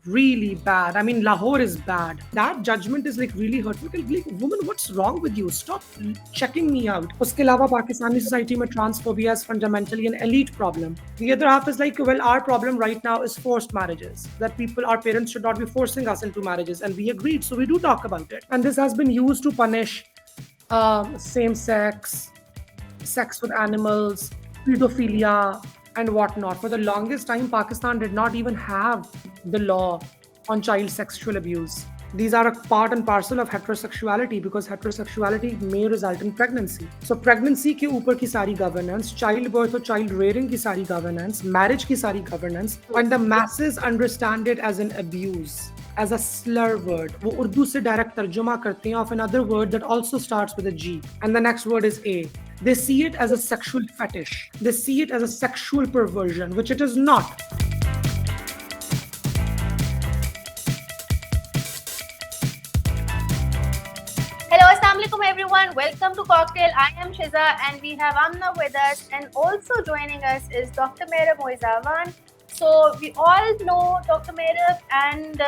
really bad. I mean, Lahore is bad. That judgment is like really hurtful. Like, woman, what's wrong with you? Stop checking me out. Uske alawa, Pakistani society mein transphobia is fundamentally an elite problem. The other half is like, well, our problem right now is forced marriages. That people, our parents should not be forcing us into marriages. And we agreed. So we do talk about it. And this has been used to punish same sex, sex with animals, pedophilia, and whatnot. For the longest time, Pakistan did not even have the law on child sexual abuse. These are a part and parcel of heterosexuality because heterosexuality may result in pregnancy. So pregnancy के ऊपर की सारी governance, childbirth or child rearing की सारी governance, marriage की सारी governance, when the masses understand it as an abuse, as a slur word, वो उर्दू से direct तर्जुमा करते हैं of another word that also starts with a G, and the next word is A. They see it as a sexual fetish. They see it as a sexual perversion, which it is not. Hello, Assalamualaikum everyone. Welcome to Cocktail. I am Shiza and we have Amna with us, and also joining us is Dr. Mehrab Moizawan. So we all know Dr. Mehrab, and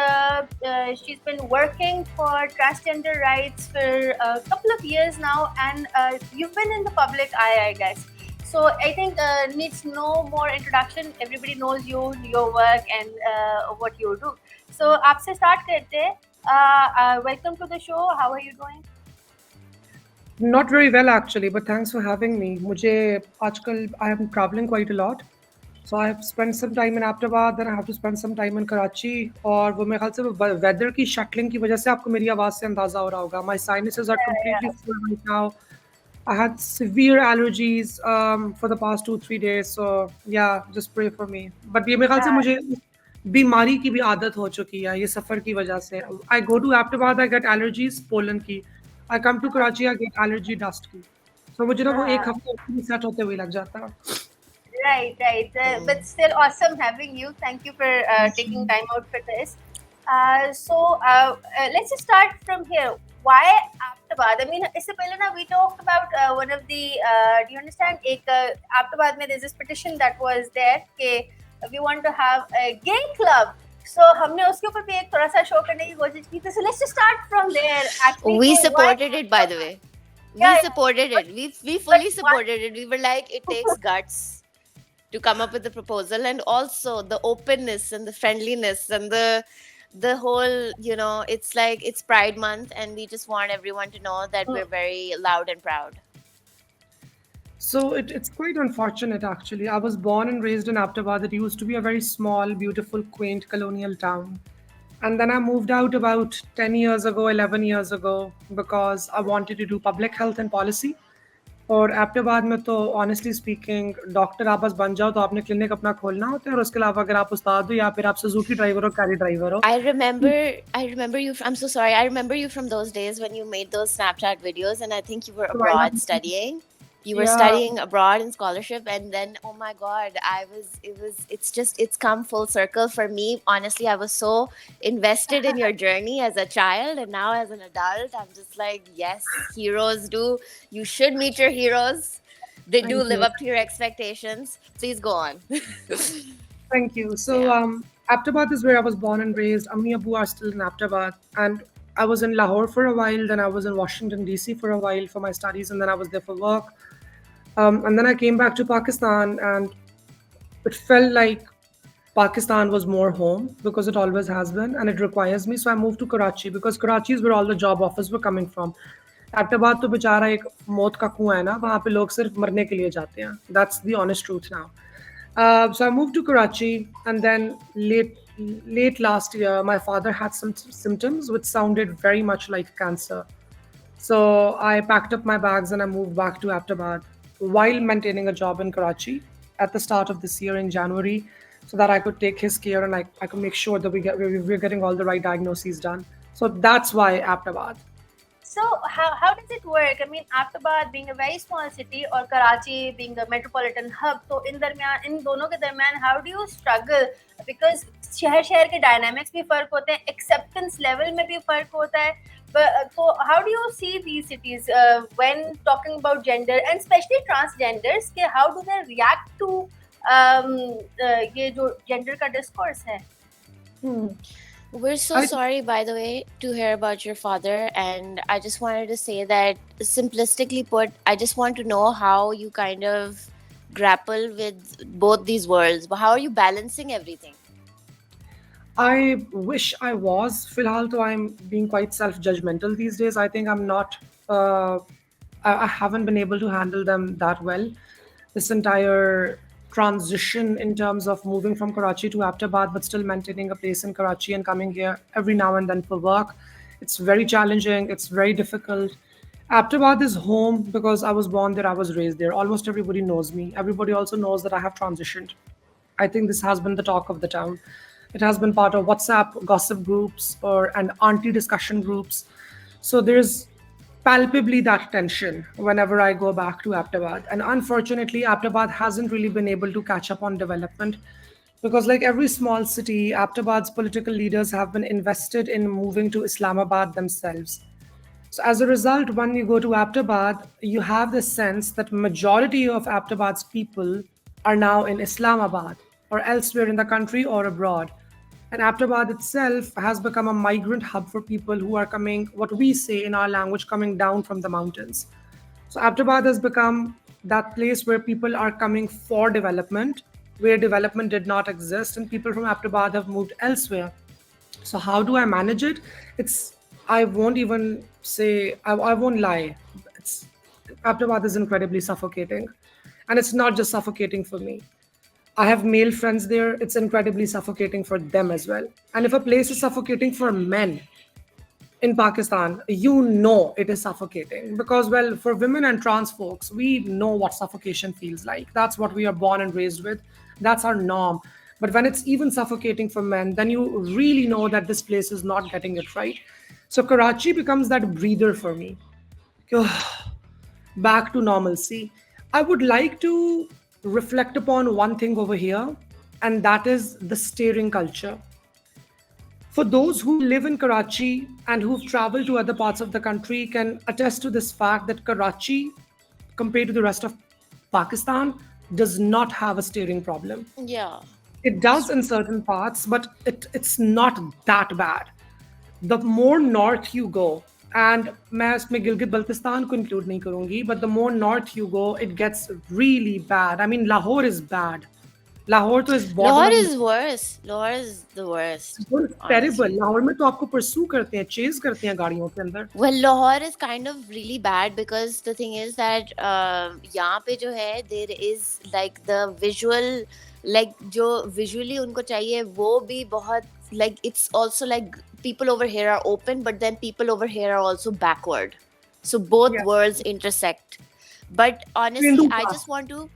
she's been working for transgender rights for a couple of years now, and you've been in the public eye, I guess. So I think needs no more introduction. Everybody knows you, your work, and what you do. So आपसे start करते हैं. Welcome to the show. How are you doing? Not very well actually, but thanks for having me. मुझे आजकल I am traveling quite a lot, so I have spent some time in Ahmedabad, then I have to spend some time in Karachi. और वो मेरे ख्याल से weather की shuttling की वजह से आपको मेरी आवाज़ से अंदाज़ा हो रहा होगा. My sinuses are completely full right now. I had severe allergies for the past 2-3 days, so yeah, just pray for me. But ये मेरे ख्याल से मुझे बीमारी की भी आदत हो चुकी है ये सफ़र की वजह से. I go to Ahmedabad, I get allergies pollen की. I come to Karachi, I get allergy dust की. So मुझे ना वो एक हफ्ते सेट होते हुए लग जाता है. Right. But still awesome having you. Thank you for taking time out for this. So let's just start from here. Why Ahmedabad? I mean, इससे पहले ना we talked about one of the. Do you understand? एक Ahmedabad में there's this petition that was there कि we want to have a gay club. So हमने उसके ऊपर भी एक थोड़ा सा show करने की कोशिश की थी. So let's just start from there. Actually, We why- supported it, by the way. We Yeah, supported it. We fully why- supported it. We were like, it takes guts to come up with the proposal, and also the openness and the friendliness and the whole, it's like it's Pride Month, and we just want everyone to know that we're very loud and proud. So it's quite unfortunate actually. I was born and raised in Ahmedabad. It used to be a very small, beautiful, quaint colonial town. And then I moved out about 10 years ago, 11 years ago, because I wanted to do public health and policy. और Ahmedabad में तो honestly speaking, doctor आप बस बन जाओ तो आपने clinic अपना खोलना होता है और उसके अलावा अगर आप उस्ताद हो या फिर आप सुजुकी ड्राइवर हो, कैरी ड्राइवर हो. I remember you. I'm so sorry. I remember you from those days when you made those Snapchat videos, and I think you were So I abroad know- studying. You were Yeah. studying abroad in scholarship, and then oh my god, it's come full circle for me. Honestly, I was so invested in your journey as a child, and now as an adult, I'm just like, yes, heroes do. You should meet your heroes. They do Thank live you. up to your expectations. Please go on. Thank you. So, Yeah. Ahmedabad is where I was born and raised. Ammi Abu are still in Ahmedabad. And I was in Lahore for a while. Then I was in Washington, D.C. for a while for my studies. And then I was there for work. And then I came back to Pakistan. And it felt like Pakistan was more home because it always has been. And it requires me. So I moved to Karachi because Karachi is where all the job offers were coming from. Ahmedabad तो बेचारा एक मौत का कुआं है ना, वहाँ पे लोग सिर्फ मरने के लिए जाते हैं. That's the honest truth now. So I moved to Karachi, and then late last year, my father had some symptoms which sounded very much like cancer. So I packed up my bags and I moved back to Ahmedabad while maintaining a job in Karachi at the start of this year in January, so that I could take his care and I could make sure that we're getting all the right diagnoses done. So that's why Ahmedabad. So how does it work? I mean, Ahmedabad being a very small city or Karachi being a metropolitan hub, so in दोनों के दरमियान how do you struggle? Because शहर के dynamics भी फर्क होते हैं, acceptance level में भी फर्क होता है. But so how do you see these cities when talking about gender and especially transgenders? के how do they react to ये जो gender का discourse है? We're so I sorry, by the way, to hear about your father. And I just wanted to say that, simplistically put, I just want to know how you kind of grapple with both these worlds. But how are you balancing everything? I wish I was. Filhal, though, I'm being quite self-judgmental these days. I think I'm not. Uh, I haven't been able to handle them that well. This entire transition in terms of moving from Karachi to Aptabad, but still maintaining a place in Karachi and coming here every now and then for work. It's very challenging. It's very difficult. Aptabad is home because I was born there, I was raised there. Almost everybody knows me. Everybody also knows that I have transitioned. I think this has been the talk of the town. It has been part of WhatsApp gossip groups or and auntie discussion groups. So there's palpably that tension whenever I go back to Aptabad. And unfortunately, Aptabad hasn't really been able to catch up on development because, like every small city, Aptabad's political leaders have been invested in moving to Islamabad themselves. So as a result, when you go to Aptabad, you have the sense that majority of Aptabad's people are now in Islamabad or elsewhere in the country or abroad. And Aptabad itself has become a migrant hub for people who are coming, what we say in our language, coming down from the mountains. So Aptabad has become that place where people are coming for development, where development did not exist, and people from Aptabad have moved elsewhere. So how do I manage it? It's I won't even say I won't lie. It's Aptabad is incredibly suffocating, and it's not just suffocating for me. I have male friends there. It's incredibly suffocating for them as well. And if a place is suffocating for men, in Pakistan, you know it is suffocating because, well, for women and trans folks, we know what suffocation feels like. That's what we are born and raised with. That's our norm. But when it's even suffocating for men, then you really know that this place is not getting it right. So Karachi becomes that breather for me. Back to normalcy. I would like to reflect upon one thing over here, and that is the staring culture. For those who live in Karachi and who've traveled to other parts of the country can attest to this fact that Karachi, compared to the rest of Pakistan, does not have a steering problem. Yeah. It does in certain parts, but it's not that bad. The more north you go, and मैं इसमें गिलगित बल्तिस्तान को include नहीं करूँगी, but the more north you go, it gets really bad. I mean, Lahore is bad. Lahore तो is Lahore borderline. is worse. Lahore is the worst, It's terrible. honestly. Lahore में तो आपको pursue करते हैं, chase करते हैं गाड़ियों के अंदर. Well, Lahore is kind of really bad because the thing is that यहाँ पे जो है, there is like the visual, like जो visually उनको चाहिए वो भी बहुत, like it's also like people over here are open, but then people over here are also backward. So both Yeah. worlds intersect. But honestly, Hindu I caste. just want to,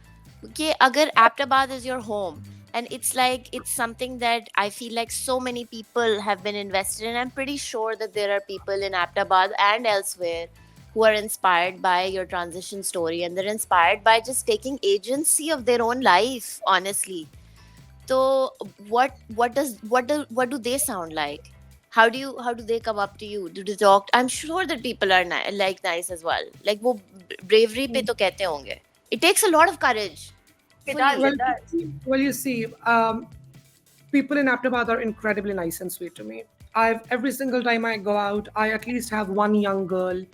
कि अगर Aptabad is your home, and it's like it's something that I feel like so many people have been invested in. I'm pretty sure that there are people in Aptabad and elsewhere who are inspired by your transition story, and they're inspired by just taking agency of their own life, honestly. So what do they sound like? How do they come up to you? Do they talk? I'm sure that people are like nice as well. Like वो bravery पे तो कहते होंगे. It takes a lot of courage. It Fully. does. Well, It does. well, you see, people in Aptabad are incredibly nice and sweet to me. Every single time I go out, I at least have one young girl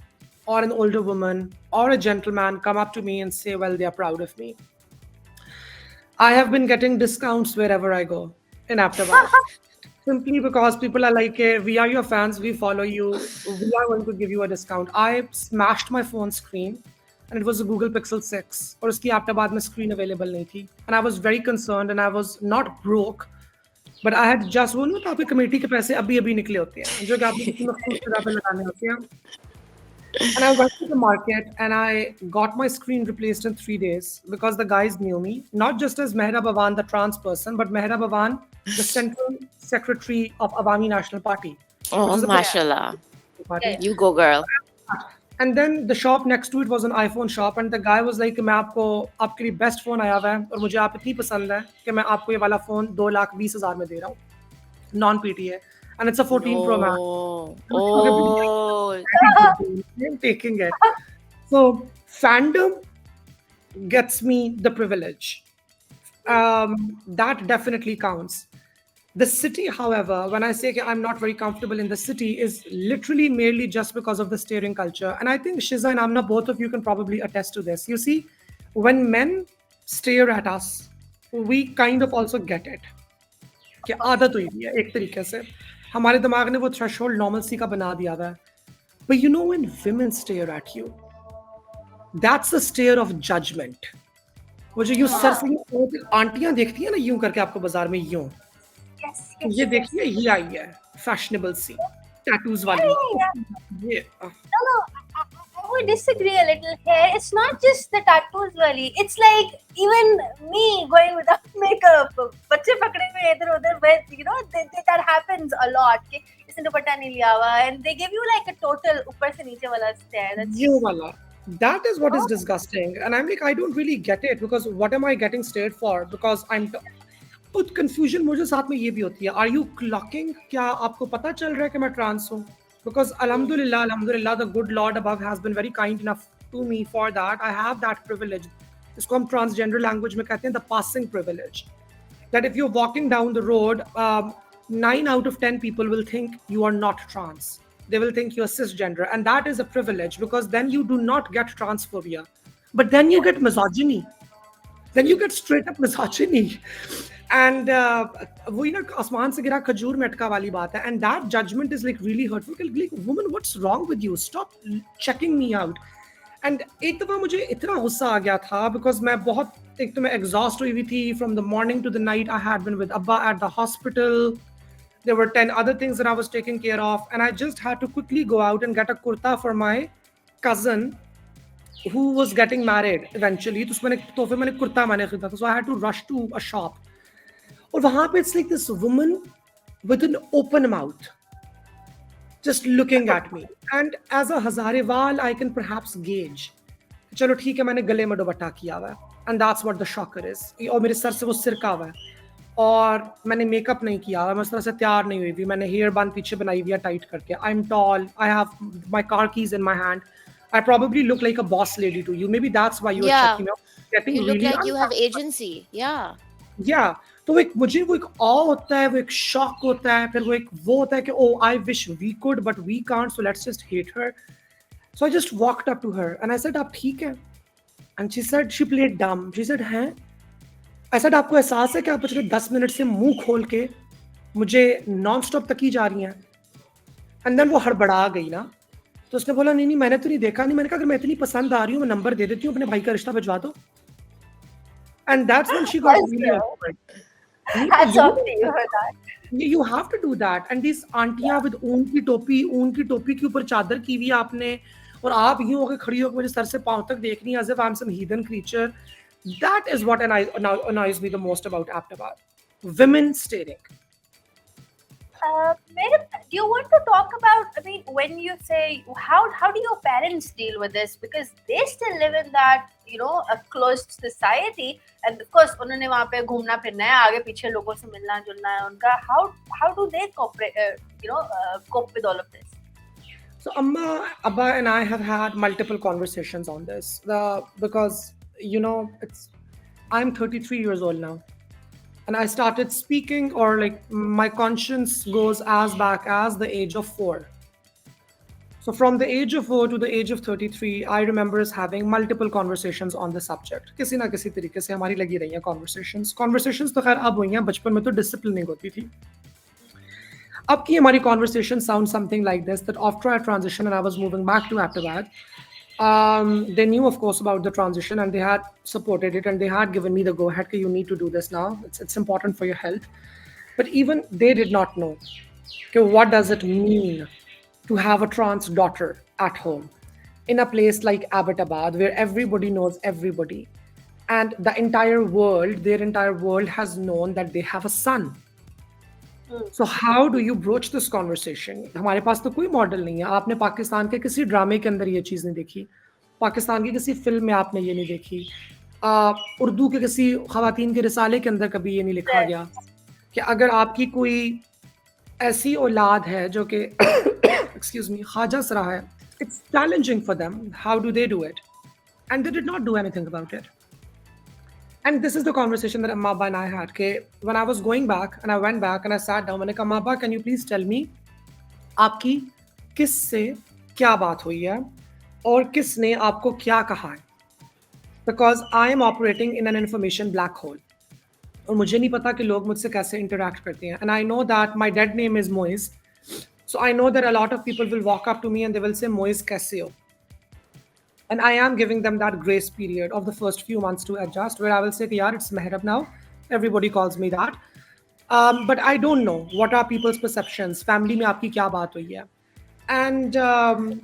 or an older woman or a gentleman come up to me and say, well, they are proud of me. I have been getting discounts wherever I go in Aptabad. Simply because people are like, "Hey, we are your fans, we follow you, we are going to give you a discount." I smashed my phone screen and it was a Google Pixel 6 और उसकी Aptabad में screen available नहीं थी. And I was very concerned and I was not broke, but I had just वो ना तो आपकी committee के पैसे अभी अभी निकले होते हैं जो कि आपने किसी मखसूस जगह पे लगाने होते हैं. And I went to the market and I got my screen replaced in 3 days because the guys knew me, not just as Mehra Bawan, the trans person, but Mehra Bawan, the Central Secretary of Awami National Party, which Oh, is a mashallah. political party. You go, girl. And then the shop next to it was an iPhone shop, and the guy was like, मैं आपको आपके लिए best phone आया हुआ है और मुझे आप इतनी पसंद है कि मैं आपको ये वाला फोन 2,20,000 में दे रहा हूँ, non PTA, and it's a 14 Pro Max. Oh. I'm taking it. So fandom gets me the privilege. That definitely counts. The city, however, when I say I'm not very comfortable in the city, is literally merely just because of the staring culture. And I think Shiza and Amna, both of you can probably attest to this. You see, when men stare at us, we kind of also get it. कि आदत हुई है एक तरीके से, हमारे दिमाग ने वो थ्रेशोल्ड नॉर्मलसी का बना दिया हुआ है. But you know, when women stare at you, that's a stare of judgment. वो जो यूं सर से यूं आंटियां देखती हैं ना यूं करके आपको बाजार में यूं, Yes, ये yes, yes. देखिए ये आई है फैशनेबल सी टैटूज वाली. ये No, no, I would disagree a little here. It's not just the tattoos, Wali. It's like even me going without makeup. बच्चे पकड़े हुए इधर उधर, but you know that happens a lot. कि इसने दुपट्टा नहीं लिया हुआ, and they give you like a total ऊपर से नीचे वाला stare. That's ये वाला, that is what is disgusting. And I'm like, I don't really get it, because what am I getting stared for? Because I'm बहुत confusion मुझे साथ में ये भी होती है. Are you clocking? क्या आपको पता चल रहा है कि मैं ट्रांस हूँ? Because alhamdulillah, the good Lord above has been very kind enough to me for that. I have that privilege. इसको हम transgender language में कहते हैं the passing privilege. That if you're walking down the road, 9 out of 10 people will think you are not trans. They will think you're cisgender, and that is a privilege, because then you do not get transphobia, but then you get misogyny. Then you get straight up misogyny. And वही ना आसमान से गिरा खजूर में अटका वाली बात है. And that judgment is like really hurtful. Like, woman, what's wrong with you? Stop checking me out. And एक दफ़ा मुझे इतना गुस्सा आ गया था, because मैं बहुत, एक तो मैं exhaust हुई हुई थी from the morning to the night. I had been with Abba at the hospital. There were 10 other things that I was taking care of, and I just had to quickly go out and get a kurta for my cousin who was getting married eventually. तो उसमें तोहफे मैंने कुर्ता मैंने खरीदा था. So I had to rush to a shop. और वहां पे it's like this woman with an open mouth just looking at me, and as a Hazarewal I can perhaps gauge, चलो ठीक है मैंने गले में दुपट्टा किया हुआ है, and that's what the shocker is. और मेरे सर से वो सिरका हुआ है, और मैंने मेकअप नहीं किया हुआ, मैं उस तरह से तैयार नहीं हुई थी, मैंने हेयर बांध पीछे बनाई हुई है टाइट करके. I am tall, I have my car keys in my hand. I probably look like a boss lady to you. Maybe that's why you're Yeah. checking out. Getting You look really like you have agency. Yeah. Yeah. तो एक मुझे वो एक awe होता है, वो एक shock होता है, फिर वो एक वो होता है कि oh, I wish we could but we can't, so let's just hate her. So I just walked up to her and I said, आप ठीक है? And she said, she played dumb. She said, हैं? I said, आपको एहसास है कि आप पिछले 10 मिनट से मुंह खोल के मुझे नॉन स्टॉप तकी जा रही हैं? And then वो हड़बड़ा गई ना, तो उसने बोला नहीं मैंने तो नहीं देखा. नहीं, मैंने कहा अगर मैं इतनी पसंद आ रही हूँ मैं नंबर दे देती हूँ, अपने भाई का रिश्ता भिजवा दो. And that's when she got really awkward. hats off to you for that. You have to do that. And these आंटियां with ऊन की टोपी के ऊपर चादर की हुई आपने, और आप यूं होकर खड़ी होकर मुझे सर से पांव तक देख रही हैं as if I'm some heathen creature. That is what annoys me the most about Aptabad. Women staring. Madam, do you want to talk about, I mean, when you say, how do your parents deal with this? Because they still live in that, you know, a closed society. And of course, उन्होंने वहाँ पे घूमना फिरना है, आगे पीछे लोगों से मिलना जुलना है उनका. How do they cope with all of this? So Abba and I have had multiple conversations on this, because, you know, I'm 33 years old now. And I started speaking, or like my conscience goes as back as the age of 4. So from the age of 4 to the age of 33, I remember us having multiple conversations on the subject. किसी ना किसी तरीके से हमारी लगी रही हैं conversations तो खैर अब हुई हैं, बचपन में तो disciplining होती थी. अब की हमारी conversation sounds something like this, that after I transitioned and I was moving back to Aptabad, they knew of course about the transition and they had supported it and they had given me the go ahead, you need to do this now, it's important for your health. But even they did not know, okay, what does it mean to have a trans daughter at home in a place like Abbottabad where everybody knows everybody, and their entire world has known that they have a son. So how do you broach this conversation? हमारे पास तो कोई model नहीं है. आपने पाकिस्तान के किसी ड्रामे के अंदर ये चीज़ नहीं देखी, पाकिस्तान की किसी फिल्म में आपने ये नहीं देखी, उर्दू के किसी खवातीन के रिसाले के अंदर कभी ये नहीं लिखा गया कि अगर आपकी कोई ऐसी औलाद है जो कि excuse me ख्वाजा सरा है, it's challenging for them. How do they do it? And they did not do anything about it. And this is the conversation that Amma Abba and I had. Okay, when I was going back and I went back and I sat down, मैंने कहा Amma Abba, can you please tell me आपकी किससे क्या बात हुई है और किसने आपको क्या कहा है? Because I am operating in an information black hole. और मुझे नहीं पता कि लोग मुझसे कैसे interact करते हैं. And I know that my dead name is Moiz. So I know that a lot of people will walk up to me and they will say, Moiz, kaise ho? And I am giving them that grace period of the first few months to adjust, where I will say, yaar, it's Mehrab now. Everybody calls me that. But I don't know what are people's perceptions. Family mein aapki kya baat hui hai? And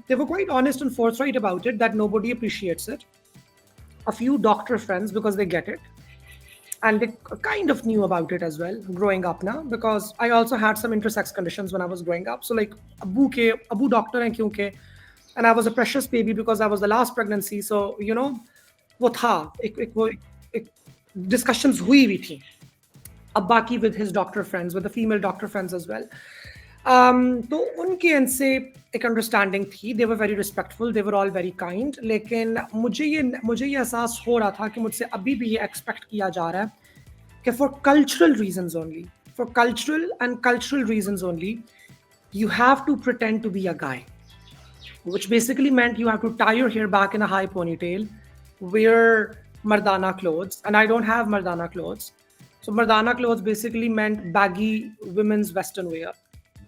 they were quite honest and forthright about it, that nobody appreciates it. A few doctor friends, because they get it. And they kind of knew about it as well growing up now, because I also had some intersex conditions when I was growing up. So like abu doctor hai kyunke, and I was a precious baby because I was the last pregnancy. So you know, वो था एक discussions हुई भी थी अब्बा की with his doctor friends, with the female doctor friends as well. तो उनके end से एक अंडरस्टैंडिंग थी. They were very respectful, they were all very kind. लेकिन मुझे ये एहसास हो रहा था कि मुझसे अभी भी ये एक्सपेक्ट किया जा रहा है कि for cultural reasons only, for cultural reasons only, you have to pretend to be a guy, which basically meant you have to tie your hair back in a high ponytail, wear mardana clothes, and I don't have mardana clothes. So mardana clothes basically meant baggy women's western wear,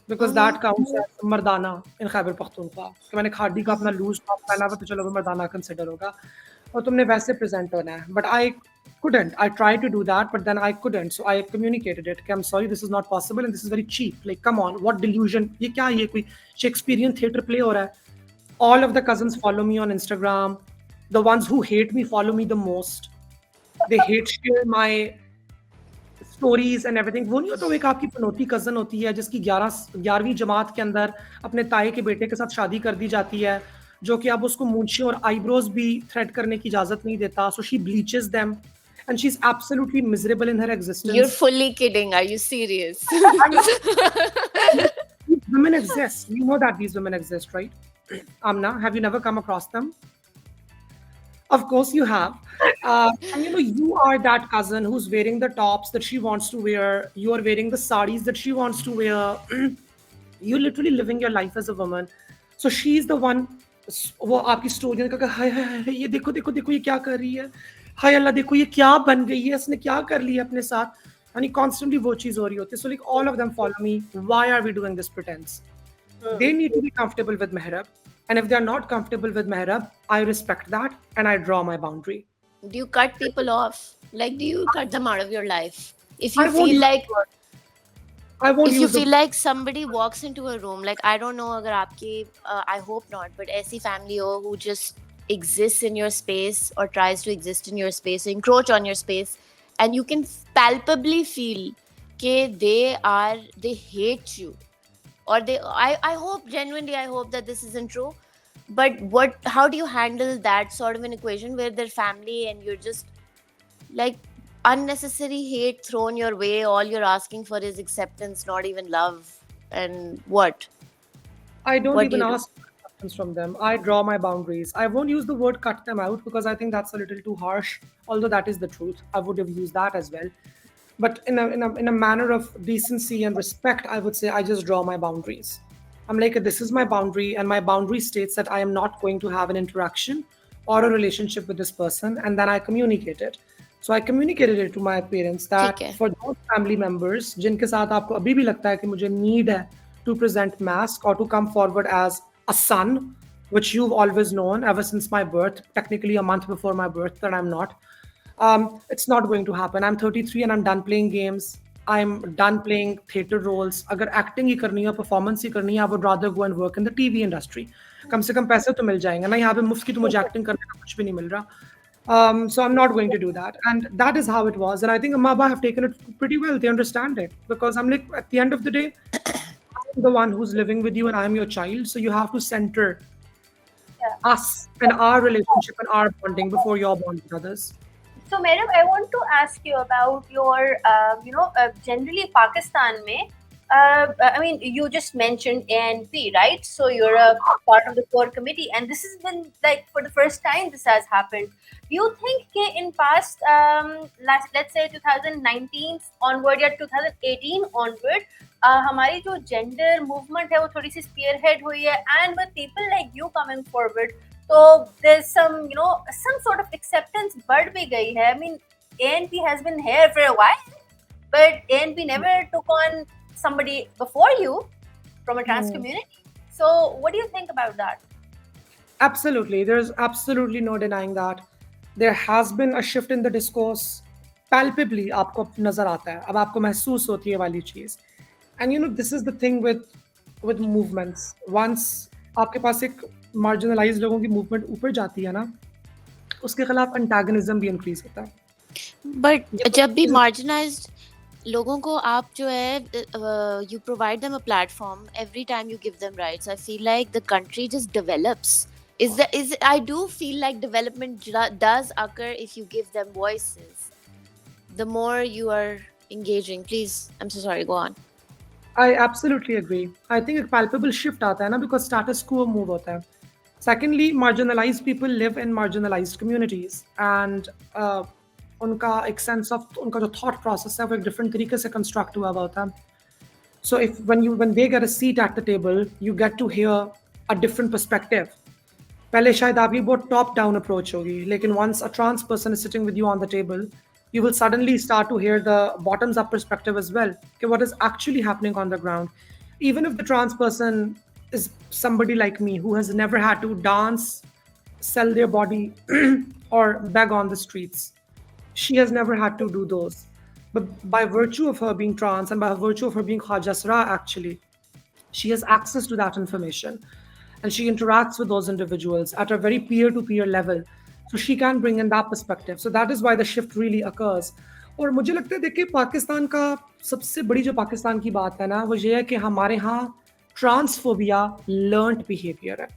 because that counts as mardana in Khyber Pakhtunkhwa. कि मैंने खादी का अपना loose top पहना हुआ तो चलो वो मर्दाना consider होगा और तुमने वैसे प्रेजेंट होना है. But I couldn't. I tried to do that, but then I couldn't. So I communicated it. I'm sorry, this is not possible and this is very cheap. Like, come on, what delusion? ये क्या ये कोई Shakespearean theatre play हो रहा है? All of the cousins follow me on Instagram. The ones who hate me follow me the most. They hate share my stories and everything. वो नहीं होता, वो एक आपकी पनौती कजन होती है जिसकी 11वीं जमात के अंदर अपने ताए के बेटे के साथ शादी कर दी जाती है, जो कि अब उसको मूंछें और आईब्रोज भी थ्रेड करने की इजाजत नहीं देता. So she bleaches them and she's absolutely miserable in her existence. You're fully kidding. Are you serious? These women exist. You know that these women exist, right? Amna, have you never come across them? Of course you have. And you know, you are that cousin who's wearing the tops that she wants to wear. You are wearing the saris that she wants to wear. You're literally living your life as a woman. So she's the one. वो आपकी story का हाय हाय हाय ये देखो देखो देखो ये क्या कर रही है, हाय अल्लाह देखो ये क्या बन गई है, इसने क्या कर लिया अपने साथ, यानी constantly वो चीज हो रही होती है. So like all of them follow me. Why are we doing this pretense? They need to be comfortable with Mehrab. And if they're not comfortable with Mehrab, I respect that and I draw my boundary. Do you cut people off? Like, do you cut them out of your life? If I you won't feel use like, the word. I won't if you use the feel like somebody walks into a room, like I don't know, अगर आपकी, I hope not, but ऐसी family हो who just exists in your space or tries to exist in your space, encroach on your space, and you can palpably feel that they hate you, or I hope, genuinely I hope that this isn't true, but how do you handle that sort of an equation where they're family and you're just like unnecessary hate thrown your way, all you're asking for is acceptance, not even love, and what I don't What do even you do? ask for acceptance from them. I draw my boundaries. I won't use the word cut them out because I think that's a little too harsh, although that is the truth. I would have used that as well. But in a manner of decency and respect, I would say I just draw my boundaries. I'm like, this is my boundary, and my boundary states that I am not going to have an interaction or a relationship with this person, and then I communicate it. So I communicated it to my parents that ठीक है. for those family members जिनके साथ आपको अभी भी लगता है कि मुझे need है to present mask or to come forward as a son, which you've always known ever since my birth, technically a month before my birth, that I'm not. It's not going to happen. I'm 33 and I'm done playing games. I'm done playing theater roles. अगर acting ही करनी है, performance ही करनी है, I would rather go and work in the TV industry. कम से कम पैसे तो मिल जाएंगे ना, यहाँ पे मुफ्त की तो मुझे acting करने का कुछ भी नहीं मिल रहा. So I'm not going to do that. And that is how it was. And I think Amma have taken it pretty well. They understand it. Because I'm like, at the end of the day, I'm the one who's living with you and I'm your child. So you have to center us and our relationship and our bonding before your bond with others. So, Mehrab, I want to ask you about your, generally Pakistan में I mean, you just mentioned ANP, right? So you're a part of the core committee, and this has been like for the first time this has happened. Do you think that in past, let's say 2019 onward या 2018 onward, हमारी जो gender movement है वो थोड़ी सी spearhead हुई है, and with people like you coming forward, so there's some, you know, some sort of acceptance बढ़ भी गई है. I mean, ANP has been here for a while, but ANP never took on somebody before you from a trans community. So what do you think about that? Absolutely. There's absolutely no denying that. There has been a shift in the discourse. Palpably, आपको नजर आता है. अब आपको महसूस होती है वाली चीज. And you know, this is the thing with movements. Once आपके पास एक marginalized लोगों की movement ऊपर जाती है ना, उसके खिलाफ antagonism भी increase होता है. But जब भी marginalized लोगों को आप जो है you provide them a platform every time you give them rights, I feel like the country just develops. I do feel like development does occur if you give them voices. The more you are engaging, please, I'm so sorry, go on. I absolutely agree. I think a palpable shift आता है ना, because status quo move होता है. Secondly, marginalized people live in marginalized communities, and उनका एक sense of उनका जो thought process है वो एक different तरीके से construct हुआ होता है. So if when they get a seat at the table, you get to hear a different perspective. पहले शायद आपकी बहुत top down approach होगी, लेकिन once a trans person is sitting with you on the table, you will suddenly start to hear the bottoms up perspective as well. Okay, what is actually happening on the ground? Even if the trans person is somebody like me who has never had to dance, sell their body, or beg on the streets, she has never had to do those. But by virtue of her being trans and by virtue of her being Khajasra, actually, she has access to that information. And she interacts with those individuals at a very peer-to-peer level. So she can bring in that perspective. So that is why the shift really occurs. और मुझे लगता है देखिए पाकिस्तान का सबसे बड़ी जो पाकिस्तान की बात है ना वो ये है कि हमारे यहाँ ट्रांसफोबिया लर्नड बिहेवियर है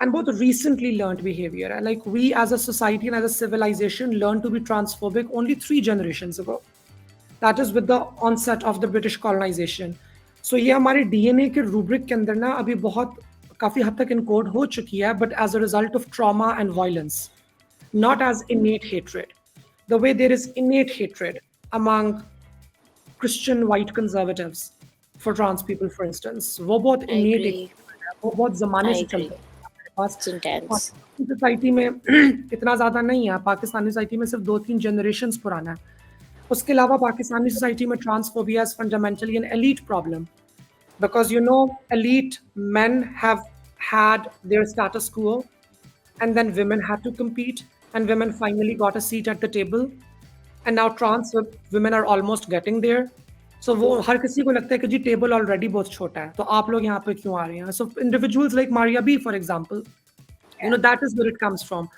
and both recently learned behavior. Like we as a society and as a civilization learned to be transphobic only 3 generations ago. That is with the onset of the British colonization. So ये हमारे DNA के rubric के अंदर ना अभी बहुत काफी हद तक encode हो चुकी है, but as a result of trauma and violence, not as innate hatred. The way there is innate hatred among Christian white conservatives for trans people, for instance, वो बहुत innate agree. वो बहुत जमाने I से agree. चलता है. पास It's intense. Pakistani society में इतना ज़्यादा नहीं है. पाकिस्तानी सोसाइटी में सिर्फ 2-3 generations पुराना है. उसके अलावा पाकिस्तानी सोसाइटी में transphobia is fundamentally an elite problem. Because you know, elite men have had their status quo, and then women had to compete, and women finally got a seat at the table, and now trans women are almost getting there. So वो हर किसी को लगता है कि जी table already बहुत छोटा है, तो आप लोग यहाँ पे क्यों आ रहे हैं? So individuals like Maria B, for example, you know, that is where it comes from.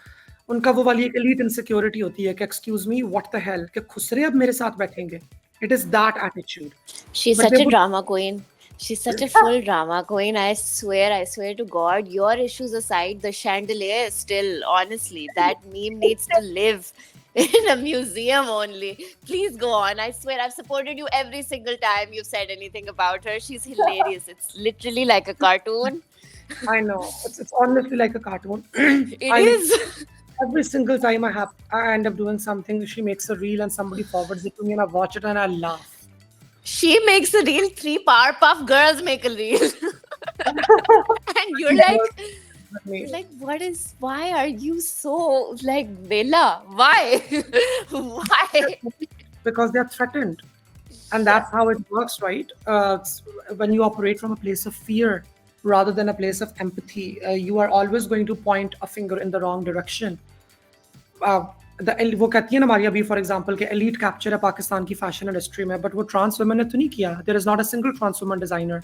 उनका वो वाली एक elite insecurity होती है कि excuse me, what the hell, कि खुसरे अब मेरे साथ बैठेंगे. It is that attitude. She's But such they a would- drama queen. She's such a full drama queen. I swear to God, your issues aside, the chandelier is still, honestly, that meme needs to live in a museum only. Please go on. I swear, I've supported you every single time you've said anything about her. She's hilarious. It's literally like a cartoon. I know. It's honestly like a cartoon. It I- is. Every single time I end up doing something, she makes a reel and somebody forwards it to me and I watch it and I laugh. She makes a reel. 3 Powerpuff Girls make a reel. And you're like, With me. why are you so like Bella? Why? Why? Because they're threatened. And that's how it works, right? When you operate from a place of fear rather than a place of empathy, you are always going to point a finger in the wrong direction. वो कहती है ना Maria B for example के elite capture है पाकिस्तान की fashion industry में, but वो trans women ने तो नहीं किया. There is not a single trans woman designer.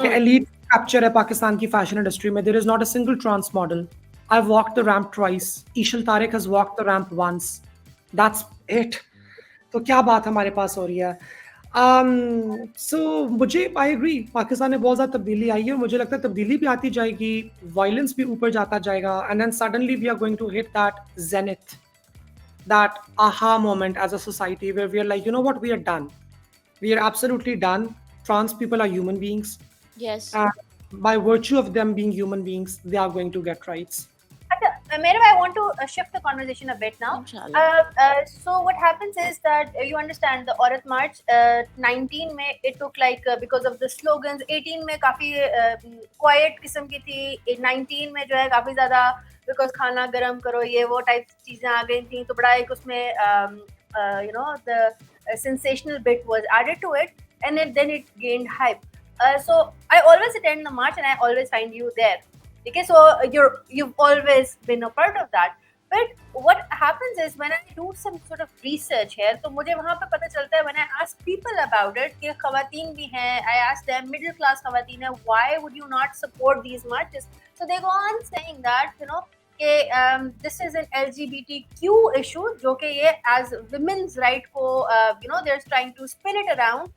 Elite capture है पाकिस्तान की फैशन इंडस्ट्री में. There is not a single trans model. I walked the ramp twice. Eshal Tariq has walked the ramp once. That's it. तो क्या बात हमारे पास हो रही है? सो मुझे आई एग्री पाकिस्तान में बहुत ज़्यादा तब्दीली आई है. मुझे लगता है तब्दीली भी आती जाएगी, वायलेंस भी ऊपर जाता जाएगा, and then suddenly we are going to hit that zenith, that aha moment as a society where we are like, you know what, we are done. We are absolutely done. trans people are human beings, Yes. and by virtue of them being human beings, they are going to get rights. Meerav, I want to shift the conversation a bit now. Inshallah. So what happens is that you understand the Aurat March 19 May it took like because of the slogans 18 में काफी quiet किस्म की थी 19 में जो है काफी ज़्यादा because खाना गरम करो ये वो type चीजें आ गई थी तो बड़ा एक उसमें you know the sensational bit was added to it and then it gained hype. So I always attend the march and I always find you there. Okay, so you've always been a part of that. But what happens is when I do some sort of research here, तो मुझे वहाँ पे पता चलता है when I ask people about it कि ख़वातीन भी हैं, I ask them middle class ख़वातीन हैं, why would you not support these marches? So they go on saying that you know कि this is an LGBTQ issue जो कि ये as women's right को you know they're trying to spin it around.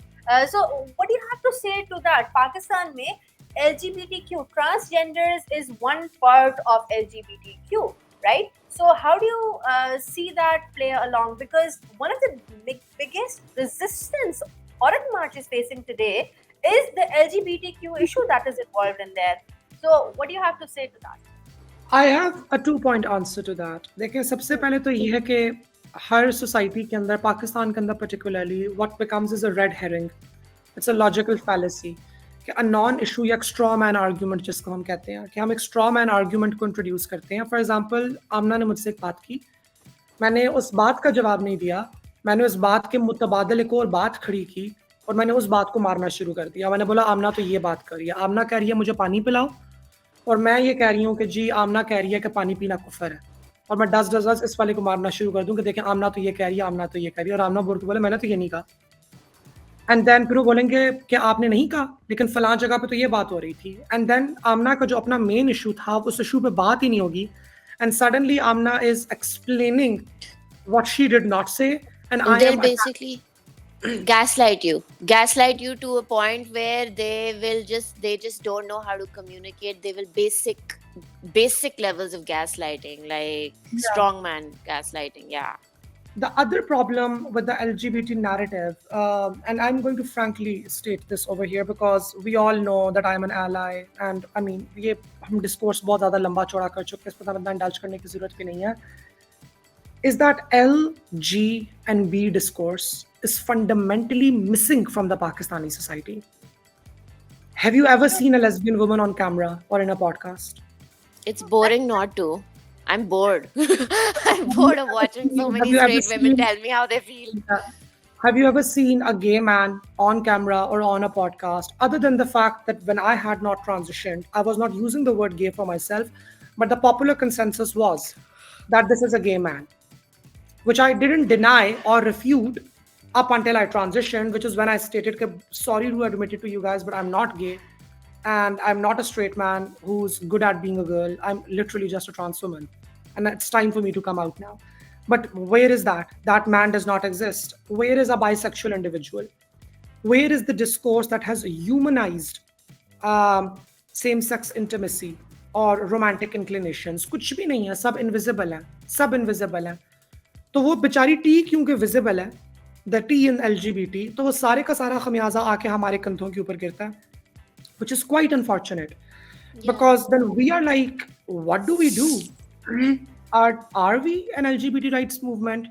So what do you have to say to that? Pakistan में LGBTQ, transgenders is one part of LGBTQ, right? So how do you see that play along? Because one of the biggest resistance Aurat March is facing today is the LGBTQ issue that is involved in there. So what do you have to say to that? I have a 2-point answer to that. देखिए सबसे पहले तो ये है कि हर society के अंदर पाकिस्तान के अंदर particularly what becomes is a red herring. It's a logical fallacy. कि a non issue या straw man argument जिसको हम कहते हैं कि हम एक straw man argument को introduce करते हैं. For example, आमना ने मुझसे एक बात की, मैंने उस बात का जवाब नहीं दिया, मैंने उस बात के मुतबादल एक और बात खड़ी की और मैंने उस बात को मारना शुरू कर दिया. मैंने बोला आमना तो ये बात कर रही है, आमना कह रही है मुझे पानी पिलाओ और मैं ये कह रही हूँ कि जी आमना कह रही है कि पानी पीना कुफर है और मैं 10 इस वाले को मारना शुरू कर दूँ कि देखें आमना तो ये कह रही है, आमना तो ये कह रही है और आमना बोल के बोले मैंने तो ये नहीं कहा. एंड देन फिर वो बोलेंगे कि आपने नहीं कहा लेकिन फलां जगह पे तो ये बात हो रही थी. एंड देन आमना का जो अपना मेन इशू था उस इशू पे बात ही नहीं होगी and suddenly Amna is explaining what she did not say and I They'll am basically gaslight you to a point where they just don't know how to communicate. They will basic levels of gaslighting, like strongman gaslighting. Yeah. The other problem with the LGBT narrative, and I'm going to frankly state this over here because we all know that I'm an ally, and I mean, ये हम discourse बहुत ज़्यादा लंबा चौड़ा कर चुके हैं, इस पर ज़्यादा indulge करने की ज़रूरत भी नहीं है. Is that L, G, and B discourse is fundamentally missing from the Pakistani society. Have you ever seen a lesbian woman on camera or in a podcast? It's boring not to. I'm bored. I'm bored of watching so many you ever straight women seen- tell me how they feel. Have you ever seen a gay man on camera or on a podcast? Other than the fact that when I had not transitioned, I was not using the word gay for myself, but the popular consensus was that this is a gay man, which I didn't deny or refute up until I transitioned, which is when I stated, sorry to admit it to you guys, but I'm not gay. And I'm not a straight man who's good at being a girl. I'm literally just a trans woman. And it's time for me to come out now. But where is that? That man does not exist. Where is a bisexual individual? Where is the discourse that has humanized same-sex intimacy or romantic inclinations? कुछ भी नहीं है, सब invisible है, सब invisible है. तो वो बेचारी टी क्योंकि visible है, the T in LGBT, तो वो सारे का सारा खमियाजा आके हमारे कंधों के ऊपर गिरता है. Which is quite unfortunate, because then we are like, what do we do? Are we an LGBT rights movement?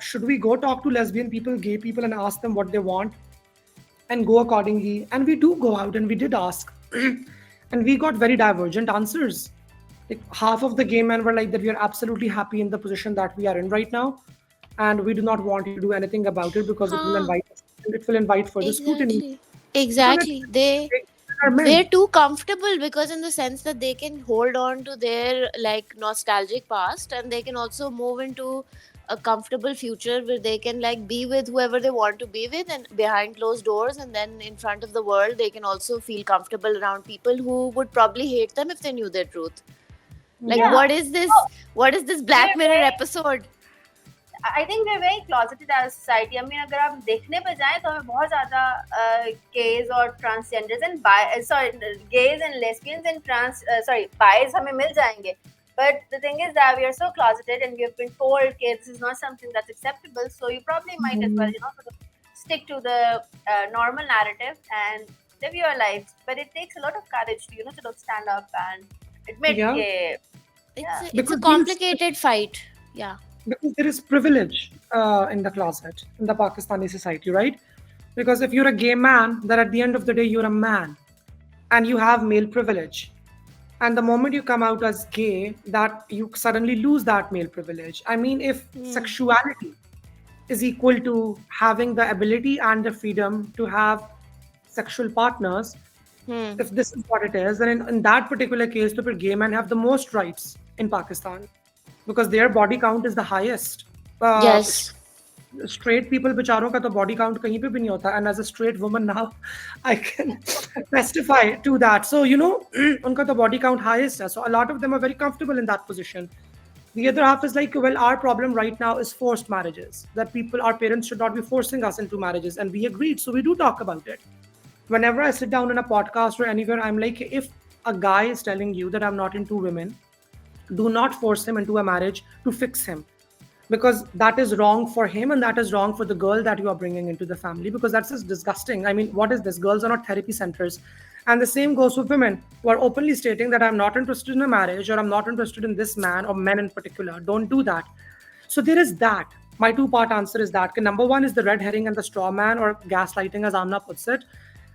Should we go talk to lesbian people, gay people, and ask them what they want, and go accordingly? And we do go out, and we did ask, and we got very divergent answers. Like half of the gay men were like that we are absolutely happy in the position that we are in right now, and we do not want to do anything about it because it will invite further scrutiny. Exactly. are men. They're too comfortable because in the sense that they can hold on to their like nostalgic past, and they can also move into a comfortable future where they can like be with whoever they want to be with and behind closed doors, and then in front of the world they can also feel comfortable around people who would probably hate them if they knew their truth. Like Yeah. what is this Black Yeah, Mirror right. episode? I think we're very closeted as a society. I mean, अगर आप देखने पे जाएं तो हमें बहुत ज़्यादा gays और transgenders and gays and lesbians and bi's हमें मिल जाएंगे. But the thing is that we are so closeted and we have been told that this is not something that's acceptable. So you probably might as well, sort of stick to the normal narrative and live your lives. But it takes a lot of courage to, sort of stand up and admit Yeah, that, It's yeah. it's a because there is complicated fight. Yeah. privilege in the closet in the Pakistani society, right? Because if you're a gay man, then at the end of the day you're a man, and you have male privilege. And the moment you come out as gay, that you suddenly lose that male privilege. I mean, if Hmm. sexuality is equal to having the ability and the freedom to have sexual partners, Hmm. if this is what it is, then in that particular case, the gay men have the most rights in Pakistan because their body count is the highest. Uh, Yes. Straight people बेचारों का तो body count कहीं पे भी नहीं होता, and as a straight woman now I can testify to that. So उनका तो body count highest है, so a lot of them are very comfortable in that position. The other half is like, well, our problem right now is forced marriages, that our parents should not be forcing us into marriages, and we agreed, so we do talk about it. Whenever I sit down in a podcast or anywhere, I'm like, if a guy is telling you that I'm not into women, do not force him into a marriage to fix him, because that is wrong for him and that is wrong for the girl that you are bringing into the family, because that's just disgusting. I mean, what is this? Girls are not therapy centers. And the same goes for women who are openly stating that I'm not interested in a marriage or I'm not interested in this man, or men in particular. Don't do that. So there is that. My two-part answer is that number one is the red herring and the straw man or gaslighting, as Amna puts it.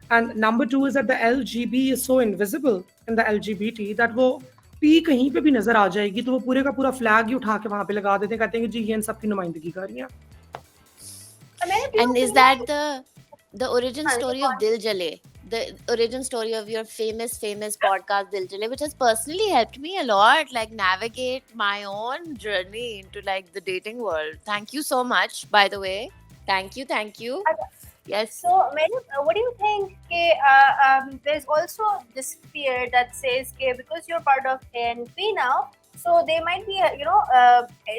And number two is that the LGB is so invisible in the LGBT that वो P कहीं पे भी नजर आ जाएगी तो वो पूरे का पूरा फ्लैग ही उठा के वहां पे लगा देते हैं, कहते हैं कि जी ये इन सब की नुमाइंदगी कर रही है. I mean, do you And is think that that, the origin story of Dil Jale? The origin story of your famous podcast Dil Jale, which has personally helped me a lot, like navigate my own journey into like the dating world. Thank you so much, by the way. Thank you. Yes. so many, what do you think? There's also this fear that says because you're part of ANP now, so they might be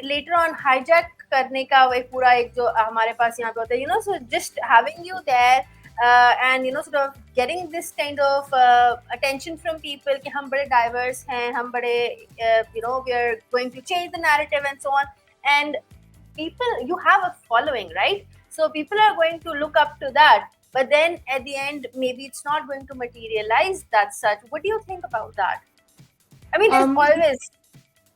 later on hijack करने का एक पूरा एक जो हमारे पास यहाँ पे होता है, so just having you there and sort of getting this kind of attention from people कि हम बड़े diverse हैं, हम बड़े we are going to change the narrative and so on, and people, you have a following, right? So people are going to look up to that, but then at the end maybe it's not going to materialize that such. What do you think about that? I mean, there's Um, always,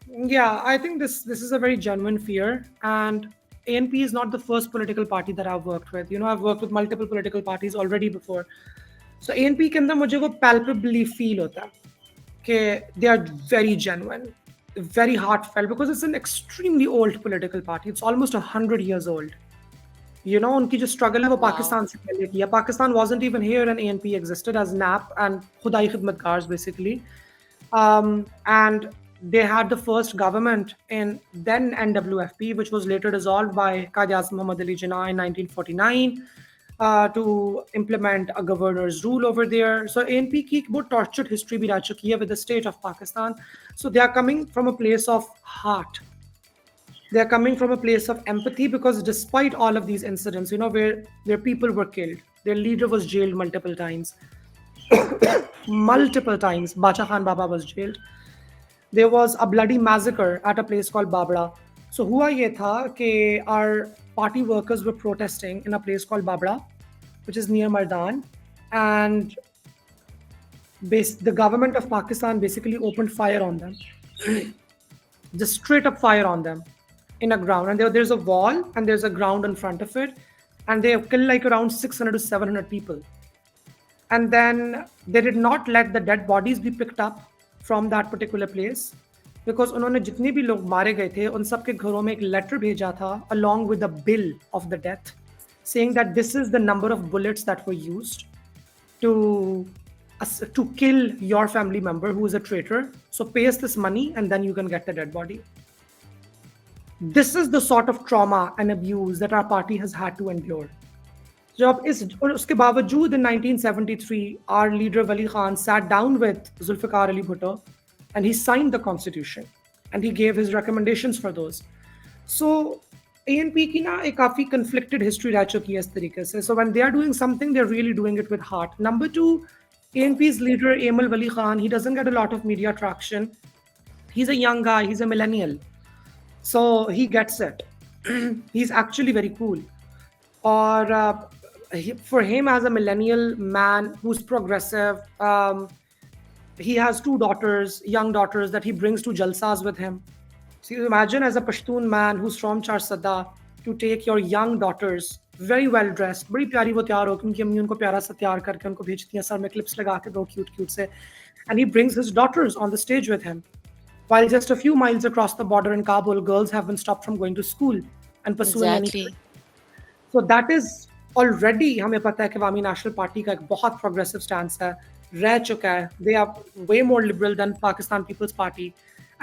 yeah, I think this is a very genuine fear, and ANP is not the first political party that I've worked with. I've worked with multiple political parties already before. So ANP के अंदर मुझे वो palpably feel होता है कि they are very genuine, very heartfelt, because it's an extremely old political party. It's almost 100 years old. उनकी जो struggle है वो Wow. पाकिस्तान से पहले की है. Pakistan wasn't even here and ANP existed as NAP and खुदाई Khidmatgars basically. And they had the first government in then NWFP, which was later dissolved by Qaid Azam Muhammad Ali Jinnah in 1949 to implement a governor's rule over there. So ANP की बहुत tortured history भी रह चुकी है with the state of Pakistan. So they are coming from a place of heart. They're coming from a place of empathy, because despite all of these incidents, where people were killed, their leader was jailed multiple times. Multiple times, Bacha Khan Baba was jailed. There was a bloody massacre at a place called Babra. So हुआ ये था कि our party workers were protesting in a place called Babra, which is near Mardan, and the government of Pakistan basically opened fire on them. Just straight up fire on them in a ground, and there's a wall and there's a ground in front of it, and they have killed like around 600 to 700 people. And then they did not let the dead bodies be picked up from that particular place, because उन्होंने जितने भी लोग मारे गए थे उन सब के घरों में एक लेटर भेजा था along with the bill of the death, saying that this is the number of bullets that were used to kill your family member who is a traitor. So pay us this money and then you can get the dead body. This is the sort of trauma and abuse that our party has had to endure. जब उसके बावजूद in 1973 our leader Wali Khan sat down with Zulfikar Ali Bhutto and he signed the constitution and he gave his recommendations for those. So ANP की ना एक काफी conflicted history रह चुकी है इस तरीके से. So when they are doing something, they're really doing it with heart. Number two, ANP's leader Amal Wali Khan, he doesn't get a lot of media traction. He's a young guy, he's a millennial. So he gets it. He's actually very cool. और for him as a millennial man who's progressive, he has two daughters, young daughters, that he brings to jalsas with him. So you imagine as a Pashtun man who's from Charsada to take your young daughters, very well dressed, बड़ी प्यारी वो तैयार हो, क्योंकि अम्मी उनको प्यारा सा तैयार करके उनको भेजती हैं, सर में clips लगा के दो cute cute से, and he brings his daughters on the stage with him. While just a few miles across the border in Kabul, girls have been stopped from going to school and pursuing any. Exactly. So that is already हमें पता है कि अवामी national party का एक बहुत progressive stance है, रह चुका है. They are way more liberal than Pakistan People's Party.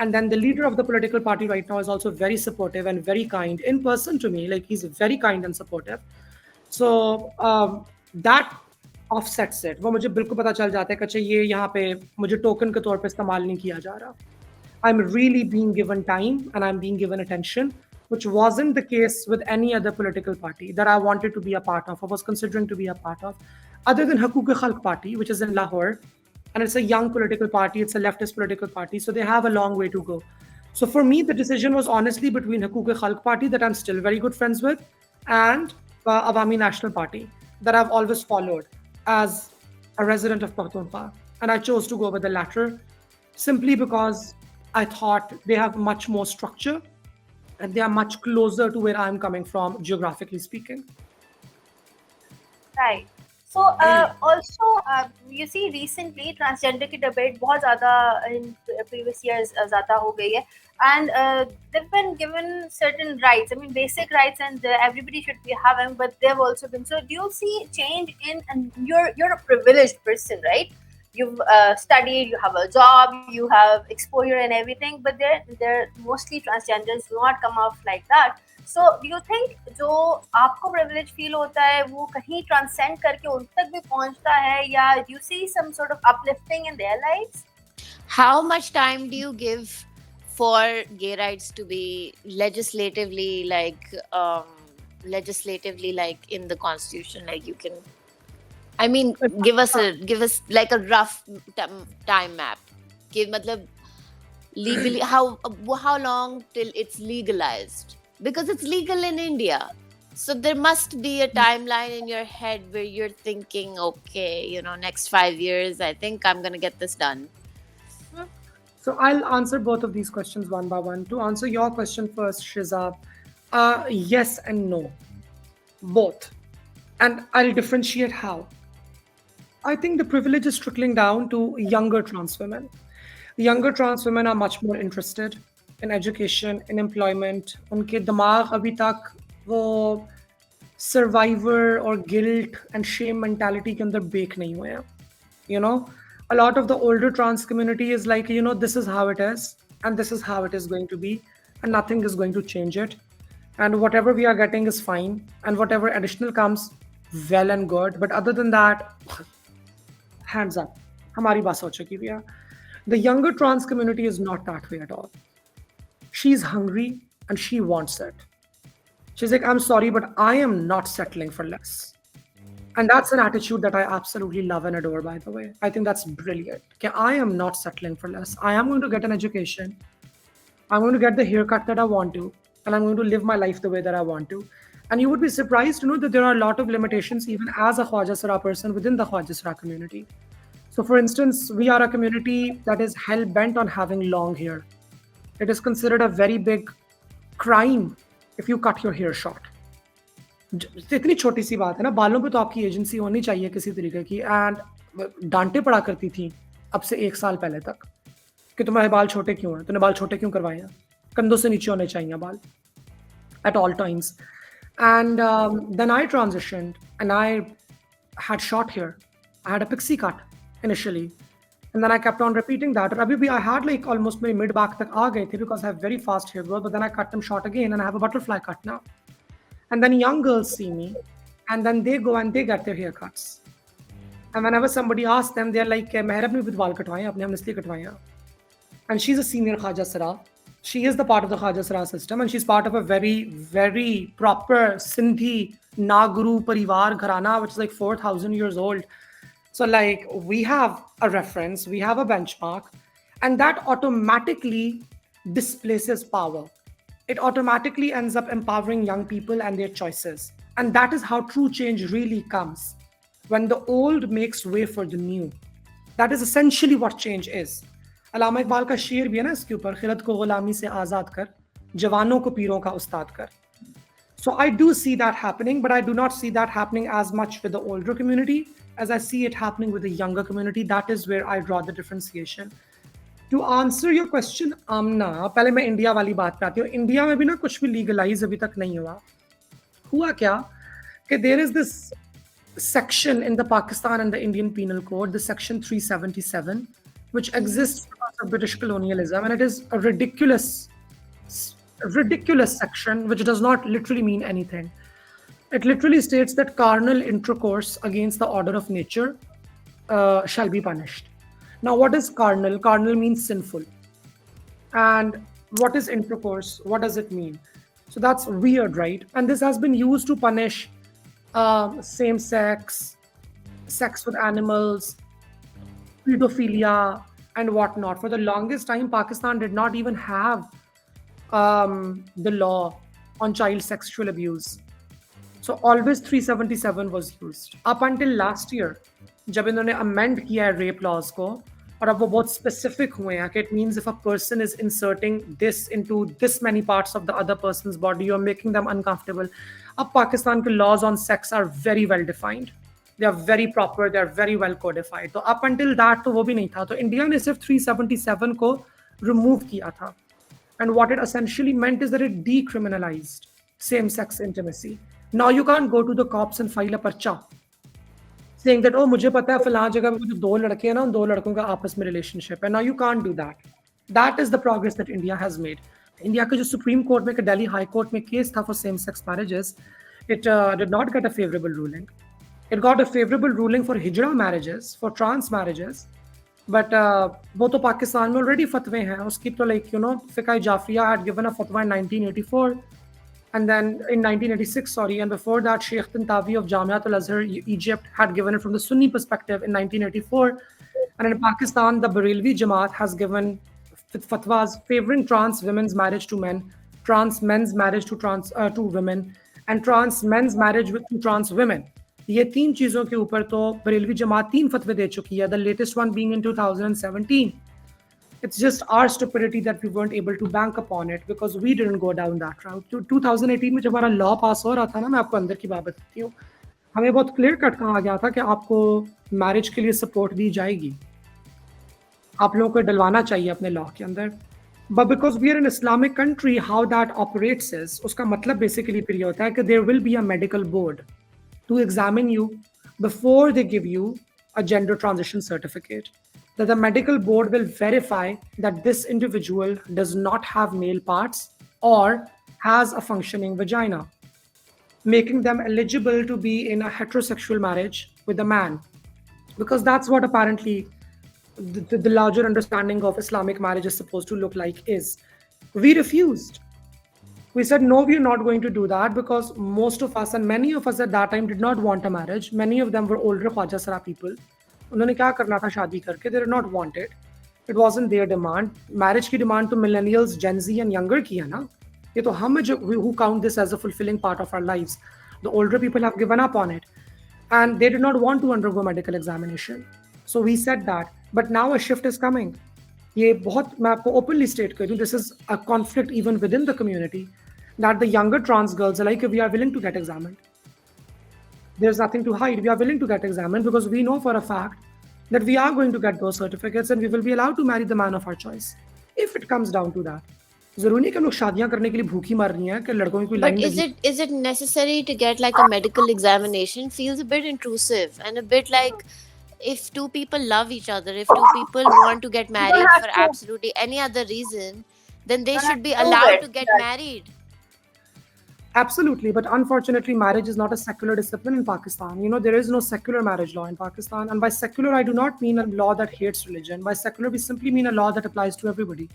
And then the leader of the political party right now is also very supportive and very kind in person to me. Like, he's very kind and supportive. So that offsets it. वो मुझे बिल्कुल पता चल जाता है कि अच्छा ये यहाँ पे मुझे टोकन के तौर पे इस्तेमाल नहीं किया जा रहा. I'm really being given time and I'm being given attention, which wasn't the case with any other political party that I wanted to be a part of, or was considering to be a part of, other than Haquq-e-Khalq Party, which is in Lahore. And it's a young political party, it's a leftist political party, so they have a long way to go. So for me, the decision was honestly between Haquq-e-Khalq Party, that I'm still very good friends with, and Awami National Party, that I've always followed as a resident of Pakhtunkhwa. And I chose to go with the latter, simply because I thought they have much more structure and they are much closer to where I'm coming from, geographically speaking. Right. So also you see recently transgender की debate बहुत ज़्यादा in previous years ज़्यादा हो गई है, and they've been given certain rights. I mean basic rights, and everybody should be having, but they've also been. So do you see change in? And you're a privileged person, right? You've studied, you have a job, you have exposure and everything, but they're mostly transgenders do not come off like that. So do you think जो आपको privilege feel होता है वो कहीं transcend करके उन तक भी पहुंचता है, या do you see some sort of uplifting in their lives? How much time do you give for gay rights to be legislatively like in the constitution? Like you can, I mean, give us like a rough time map. Give matlab legally how long till it's legalized, because it's legal in India. So there must be a timeline in your head where you're thinking, okay, next 5 years, I think I'm going to get this done. So I'll answer both of these questions one by one. To answer your question first, Shiza, yes and no, both. And I'll differentiate how. I think the privilege is trickling down to younger trans women. Younger trans women are much more interested in education, in employment. उनके दिमाग अभी तक वो survivor or guilt and shame mentality के अंदर bake नहीं हुए हैं. A lot of the older trans community is like, this is how it is, and this is how it is going to be, and nothing is going to change it. And whatever we are getting is fine, and whatever additional comes, well and good. But other than that, hands up. हमारी बात हो चुकी है. The younger trans community is not that way at all. She's hungry and she wants it. She's like, I'm sorry, but I am not settling for less. And that's an attitude that I absolutely love and adore, by the way. I think that's brilliant. Okay, I am not settling for less. I am going to get an education. I'm going to get the haircut that I want to, and I'm going to live my life the way that I want to. And you would be surprised to know that there are a lot of limitations even as a Khwaja Sara person within the Khwaja Sara community. So for instance, we are a community that is hell-bent on having long hair. It is considered a very big crime if you cut your hair short. इतनी छोटी सी बात है ना, बालों पे तो आपकी agency होनी चाहिए किसी तरीके की. एंड डांटे पड़ा करती थी अब से 1 साल पहले तक कि तुम्हारे बाल छोटे क्यों हैं, तूने बाल छोटे क्यों करवाए हैं, कंधों से नीचे होने चाहिए बाल at all times. And then I transitioned and I had short hair. I had a pixie cut initially, and then I kept on repeating that. And abhi I had like almost my mid back tak aa gaye the because I have very fast hair growth, but then I cut them short again and I have a butterfly cut now. And then young girls see me and then they go and they get their haircuts. And whenever somebody asks them, they're like, Mehrab ne bhi baal katwaye, apne humne isliye katwaye. And she's a senior Khwaja Sara. She is the part of the Khwaja Sara system, and she's part of a very, very proper Sindhi Naguru Parivar Gharana, which is like 4,000 years old. So like we have a reference, we have a benchmark, and that automatically displaces power. It automatically ends up empowering young people and their choices. And that is how true change really comes, when the old makes way for the new. That is essentially what change is. Allama Iqbal का शेर भी है ना इसके ऊपर, खिलत को गुलामी से आज़ाद कर, जवानों को पीरों का उस्ताद कर. So I do see that happening, but I do not see that happening as much with the older community as I see it happening with the younger community. That is where I draw the differentiation. To answer your question, Amna, पहले मैं India वाली बात पे आती हूँ. India में भी ना कुछ भी लीगलाइज अभी तक नहीं हुआ क्या कि there is this section in the Pakistan and the Indian Penal Code, the section 377, which exists because of British colonialism, and it is a ridiculous section which does not literally mean anything. It literally states that carnal intercourse against the order of nature shall be punished. Now, what is carnal? Carnal means sinful. And what is intercourse? What does it mean? So that's weird, right? And this has been used to punish same sex, sex with animals, pedophilia, and whatnot. For the longest time, Pakistan did not even have the law on child sexual abuse. So always 377 was used. Up until last year, जब इन्होंने amend किया है rape laws को, और अब वो बहुत specific हुए हैं कि it means if a person is inserting this into this many parts of the other person's body, you're making them uncomfortable. अब Pakistan के laws on sex are very well defined. They are very proper, they are very well codified. तो up until that तो वो भी नहीं था. तो India ने सिर्फ 377 को remove किया था. And what it essentially meant is that it decriminalized same-sex intimacy. Now you can't go to the cops and file a parcha saying that, oh, मुझे पता है फलां जगह में जो दो लड़के हैं ना, उन दो लड़कों का आपस में relationship है. Now you can't do that. That is the progress that India has made. India का जो Supreme Court में, Delhi High Court में case था for same-sex marriages, it did not get a favorable ruling. It got a favorable ruling for hijra marriages, for trans marriages. But वो तो पाकिस्तान में already फतवे हैं. उसकी तो like, Fiqh Jafriya had given a fatwa in 1984. And then in 1986, and before that, Sheikh Tantawi of Jamiat al-Azhar, Egypt, had given it from the Sunni perspective in 1984. And in Pakistan, the Barelvi Jamaat has given fatwas favoring trans women's marriage to men, trans men's marriage to women, and trans men's marriage to trans women. ये तीन चीज़ों के ऊपर तो बरेलवी जमात 3 फतवे दे चुकी है, the latest one being in 2017. It's just our stupidity that we weren't able to bank upon it because we didn't go down that route. तो 2018 में जब हमारा लॉ पास हो रहा था ना, मैं आपको अंदर की बात बताती हूँ, हमें बहुत क्लियर कट कहा गया था कि आपको मैरिज के लिए सपोर्ट दी जाएगी, आप लोगों को डलवाना चाहिए अपने लॉ के अंदर. But because we are an Islamic country, how that operates is, उसका मतलब बेसिकली फिर ये होता है कि there will be a medical board to examine you before they give you a gender transition certificate. That the medical board will verify that this individual does not have male parts or has a functioning vagina, making them eligible to be in a heterosexual marriage with a man. Because that's what apparently the larger understanding of Islamic marriage is supposed to look like is. We refused. We said, no, we're not going to do that because most of us and many of us at that time did not want a marriage. Many of them were older Khwaja Sara people. उन्होंने क्या करना था शादी करके, they did not want it. It wasn't their demand. Marriage की demand तो millennials, Gen Z and younger की है ना. ये तो हम who count this as a fulfilling part of our lives. The older people have given up on it. And they did not want to undergo medical examination. So we said that. But now a shift is coming. ये बहुत मैं आपको openly state कर दूँ, this is a conflict even within the community that the younger trans girls are like, we are willing to get examined. There's nothing to hide. We are willing to get examined because we know for a fact that we are going to get those certificates and we will be allowed to marry the man of our choice if it comes down to that. जरूरी नहीं कि हम लोग शादियां करने के लिए भूखी मर रही हैं कि लड़कों की कोई line. But is it necessary to get like a medical examination? Feels a bit intrusive and a bit like, if two people love each other, if two people want to get married for absolutely any other reason, then they should be allowed to get married. Absolutely, but unfortunately, marriage is not a secular discipline in Pakistan. There is no secular marriage law in Pakistan. And by secular, I do not mean a law that hates religion. By secular, we simply mean a law that applies to everybody.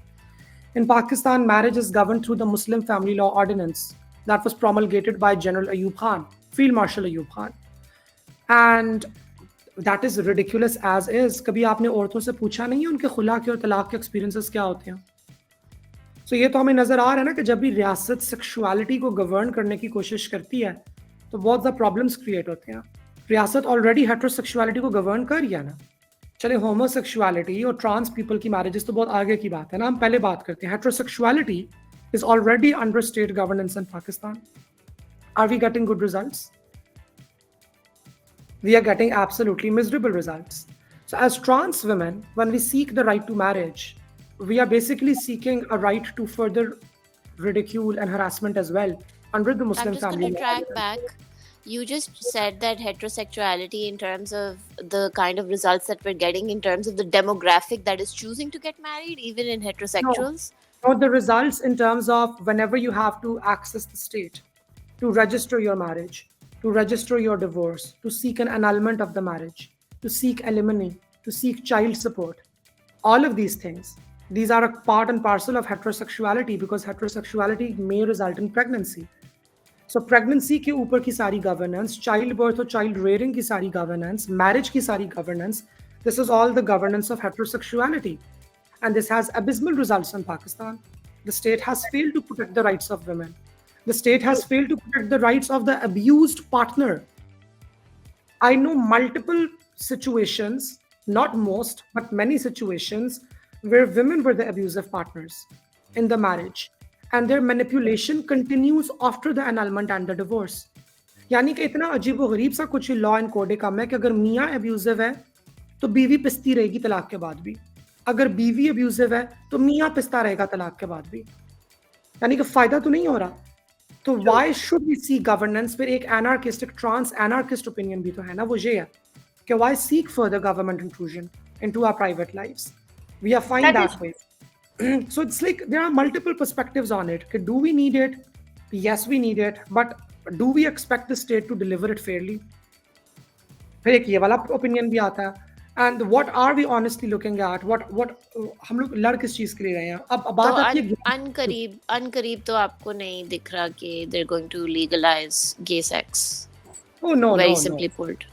In Pakistan, marriage is governed through the Muslim Family Law Ordinance that was promulgated by General Ayub Khan, Field Marshal Ayub Khan. And that is ridiculous as is. कभी आपने औरतों से पूछा नहीं है उनके खुला के और तलाक के एक्सपीरियंसेस क्या होते हैं? So ये तो हमें नजर आ रहा है ना कि जब भी रियासत सेक्सुअलिटी को गवर्न करने की कोशिश करती है तो बहुत ज़्यादा प्रॉब्लम्स क्रिएट होते हैं। रियासत ऑलरेडी हेट्रोसेक्सुअलिटी को गवर्न कर रही है ना। चले होमोसेक्सुअलिटी और ट्रांस पीपल की मैरिजेस तो बहुत आगे की बात है ना, हम पहले बात करते हैं। Heterosexuality is already under state governance in Pakistan. Are we getting good results? We are getting absolutely miserable results. So, as trans women, when we seek the right to marriage, we are basically seeking a right to further ridicule and harassment as well under the I'm Muslim just going family to law. track back. You just said that heterosexuality, in terms of the kind of results that we're getting, in terms of the demographic that is choosing to get married, even in No, heterosexuals. no, the results in terms of whenever you have to access the state to register your marriage, to register your divorce, to seek an annulment of the marriage, to seek alimony, to seek child support, all of these things, these are a part and parcel of heterosexuality because heterosexuality may result in pregnancy. So pregnancy के ऊपर की सारी governance, child birth और child rearing की सारी governance, marriage की सारी governance, this is all the governance of heterosexuality. And this has abysmal results in Pakistan. The state has failed to protect the rights of women. The state has failed to protect the rights of the abused partner. I know multiple situations, not most, but many situations where women were the abusive partners in the marriage, and their manipulation continues after the annulment and the divorce. यानी कि इतना अजीब व गरीब सा कुछ law and code काम है कि अगर मियाँ अब्यूजिव है तो बीवी पिसती रहेगी तलाक के बाद भी, अगर बीवी अब्यूजिव है तो मियाँ पिसता रहेगा तलाक के बाद भी, यानी कि फायदा तो नहीं हो रहा। तो why should we see governance? फिर एक anarchistic trans anarchist opinion भी तो है ना, वो ये है कि why seek further government intrusion into our private lives? We are fine That that is- way. So it's like there are multiple perspectives on it. Do we need it? Yes, we need it, but do we expect the state to deliver it fairly? फिर एक ये वाला opinion भी आता है। And what are we honestly looking at? What हम लोग लड़ किस चीज के लिए रहे हैं? अब तो बात आती है अनकरीब तो आपको नहीं दिख रहा कि they're going to legalize gay sex. Oh no, Very no, simply no, put.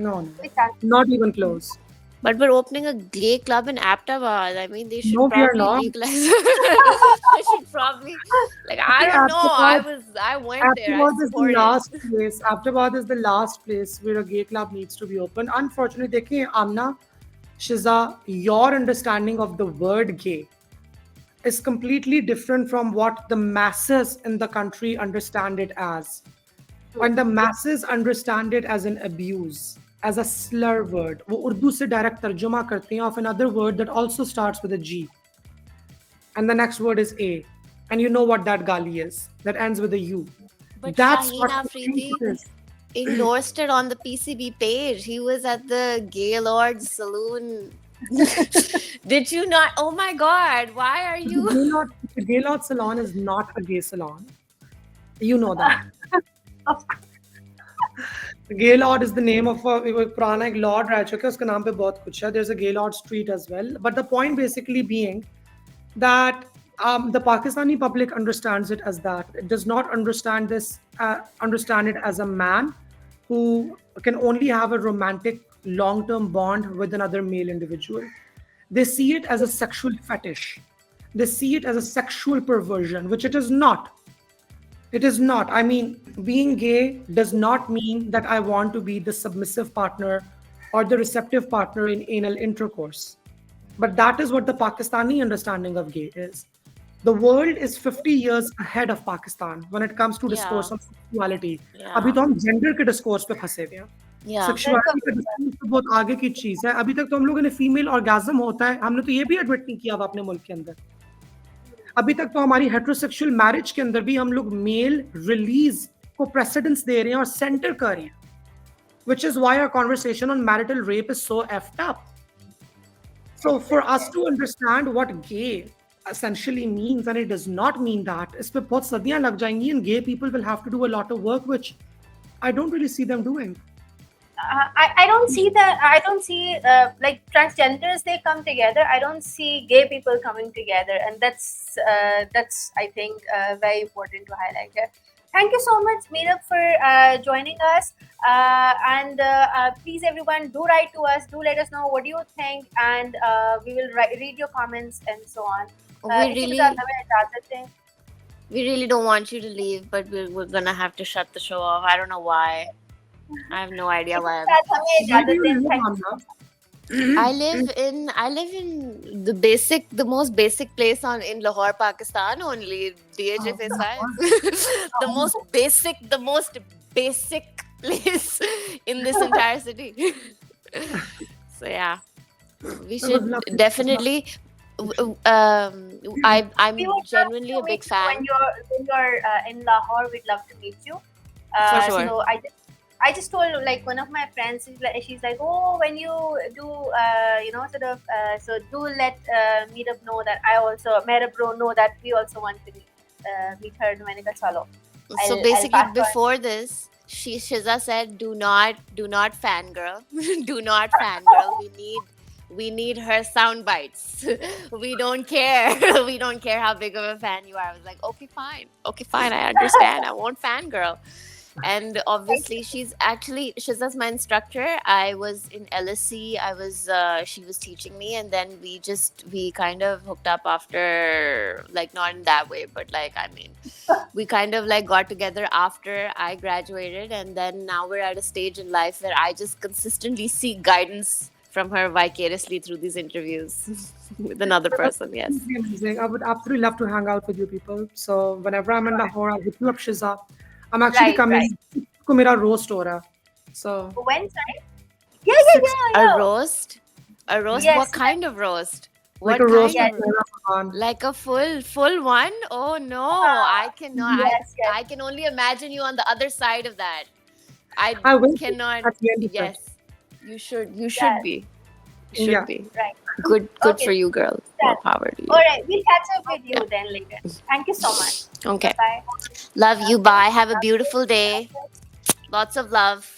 no, We can't. not even close. But we're opening a gay club in Aptabad. I mean, they should No, we are probably not. legalize. They should probably, like, I Okay, don't know. Aptabad- I went there. I Aptabad is the supported. last place. Aptabad is the last place where a gay club needs to be open. Unfortunately, देखिए Amna, Shiza, your understanding of the word gay is completely different from what the masses in the country understand it as. And the masses understand it as an abuse, as a slur word. वो उर्दू से direct तर्जुमा करते हैं of another word that also starts with a G. And the next word is A. And you know what that gali is. That ends with a U. But That's Shaheen what Afridi it is. endorsed it on the PCB page. He was at the Gaylord Saloon. Did you not? Oh my God! Why are you? The Gaylord salon is not a gay salon. You know that. Gaylord is the name of a पुराना एक lord रह चुका है, उसके नाम पे बहुत कुछ है. There's a Gaylord street as well. But the point basically being that the Pakistani public understands it as that. It does not understand understand it as a man who can only have a romantic long-term bond with another male individual. They see it as a sexual fetish. They see it as a sexual perversion, which it is not. It is not. I mean, being gay does not mean that I want to be the submissive partner or the receptive partner in anal intercourse. But that is what the Pakistani understanding of gay is. The world is 50 years ahead of Pakistan when it comes to discourse Yeah. on sexuality. Yeah. अभी तो हम gender के discourse पे फंसे हुए हैं. Yeah. Sexuality का discourse तो बहुत आगे की चीज है. अभी तक तो हम लोगों ने फीमेल ऑर्गेजम होता है, हमने तो ये भी एडमिट नहीं किया अपने मुल्क के अंदर. अभी तक तो हमारी हेटेरोसेक्सुअल मैरिज के अंदर भी हम लोग मेल रिलीज को प्रेसिडेंस दे रहे हैं और सेंटर कर रहे हैं. Which is why our conversation on marital rape is so effed up. So for us to understand what gay essentially means, and it does not mean that, इस पे बहुत सदियां लग जाएंगी, and gay people will have to do a lot of work, which I don't really see them doing. I don't see that. I don't see like transgenders. They come together. I don't see gay people coming together, and that's I think very important to highlight here. Thank you so much, Meerup, for joining us. And please, everyone, do write to us. Do let us know what do you think, and we will read your comments and so on. We really. We really don't want you to leave, but we're gonna have to shut the show off. I don't know why. I have no idea why. हमें Where इजाजत do you दें. live, Thank Amna? I live in the most basic place in Lahore, Pakistan only, DHA Phase 5. the most basic place in this entire city. So yeah, we I would should love to. definitely. I'm We would genuinely love a to big meet you fan. when you're in Lahore. We'd love to meet you. For sure. So I just told like one of my friends. She's like, oh, when you do, so do let Meetup know that Meetup bro know that we also want to meet her. मैंने कहा चलो. So I'll basically, pass on. before this, Shiza said, "Do not fangirl, do not fangirl. We need her sound bites. We don't care. We don't care how big of a fan you are." I was like, okay, fine. I understand. I won't fangirl. And obviously, Shiza's my instructor. I was in LSC. She was teaching me, and then we kind of hooked up after, like, not in that way, but like, I mean, we kind of like got together after I graduated, and then now we're at a stage in life where I just consistently seek guidance from her vicariously through these interviews with another person. Yes. It'd be amazing. I would absolutely love to hang out with you people. So whenever I'm in Lahore, I'll hit you up, Shiza. I'm actually Right, coming. को मेरा roast हो रहा है. So When, sorry? Yeah. A roast? Yes. What kind of roast? like What a roast kind of of Naira Khan. like a full one? Oh no, I cannot. Yes. I can only imagine you on the other side of that. I will be cannot. at the end of it. Yes, you should. You Yeah. should be. You should Yeah. be. Right. Good Okay. for you, girl. More power to you. All right. We'll catch up with you then later. Thank you so much. Okay. Bye. Love you. Bye. Have a beautiful day. Lots of love.